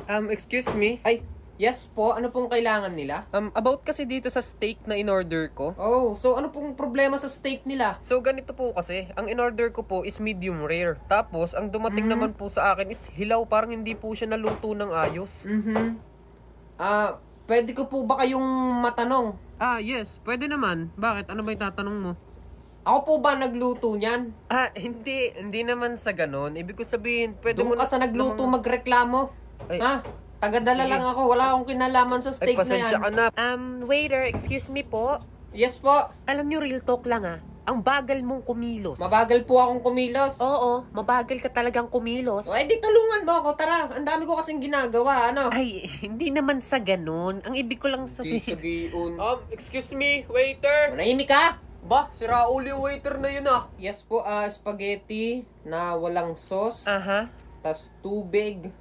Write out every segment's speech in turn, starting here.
Excuse me? Ay, yes po. Ano pong kailangan nila? About kasi dito sa steak na in-order ko. Oh, so ano pong problema sa steak nila? So, ganito po kasi, ang in-order ko po is medium rare. Tapos, ang dumating naman po sa akin is hilaw, parang hindi po siya naluto ng ayos. Pwede ko po ba kayong matanong? Yes, pwede naman. Bakit? Ano ba yung tatanong mo? Ako po ba nagluto niyan? Hindi naman sa ganon. Ibig ko sabihin, pwede Doon mo ka sa nagluto magreklamo. Ay, Ha? Tagadala sige. lang ako. Wala akong kinalaman sa Ay, steak na yan. pasensya ka na. Waiter, excuse me po. Yes po. Alam nyo, real talk lang ang bagal mong kumilos. Mabagal po akong kumilos. Oo, mabagal ka talagang kumilos. O, di tulungan mo ako. Tara, ang dami ko kasing ginagawa. Ano? Ay, hindi naman sa ganun. Ang ibig ko lang sabihin... Giun. Excuse me, waiter. Manahimik ka? Ba, si Raul yung waiter na yun ah. Yes po, spaghetti na walang sauce. Aha. Tas tubig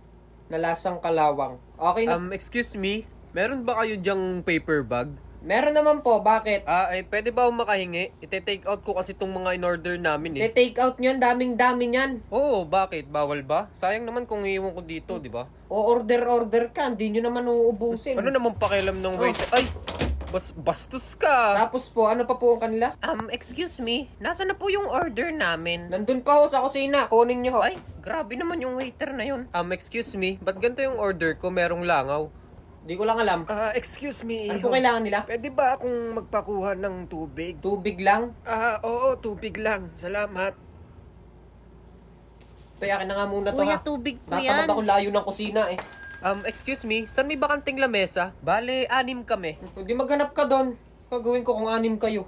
na lasang kalawang. Okay na? Excuse me, meron ba kayo dyang paper bag? Meron naman po. Bakit? Pwede ba akong makahingi? Ite-take out ko kasi itong mga in-order namin eh. I-take out nyo. Daming-dami nyan. Oo, bakit? Bawal ba? Sayang naman kung iiwan ko dito, di ba? O order ka. Hindi nyo naman uubusin. Ano naman pakialam ng waiter? Ay, bastos ka. Tapos po, ano pa po ang kanila? Excuse me, nasa na po yung order namin? Nandun pa ho sa kusina. Kunin nyo ho. Ay, grabe naman yung waiter na yun. Excuse me, ba't ganito yung order ko? Merong langaw. Di ko lang alam. Excuse me. Ano po kailangan nila? Pwede ba akong magpakuha ng tubig? Tubig lang? Oo, tubig lang. Salamat. Ito, yakin na nga muna to Kuya, ha. tubig ko Natamad yan. ako layo ng kusina eh. Excuse me, saan may bakanting lamesa? Bale, 6 kami. Hindi maghanap ka doon. Gagawin ko kung 6 kayo.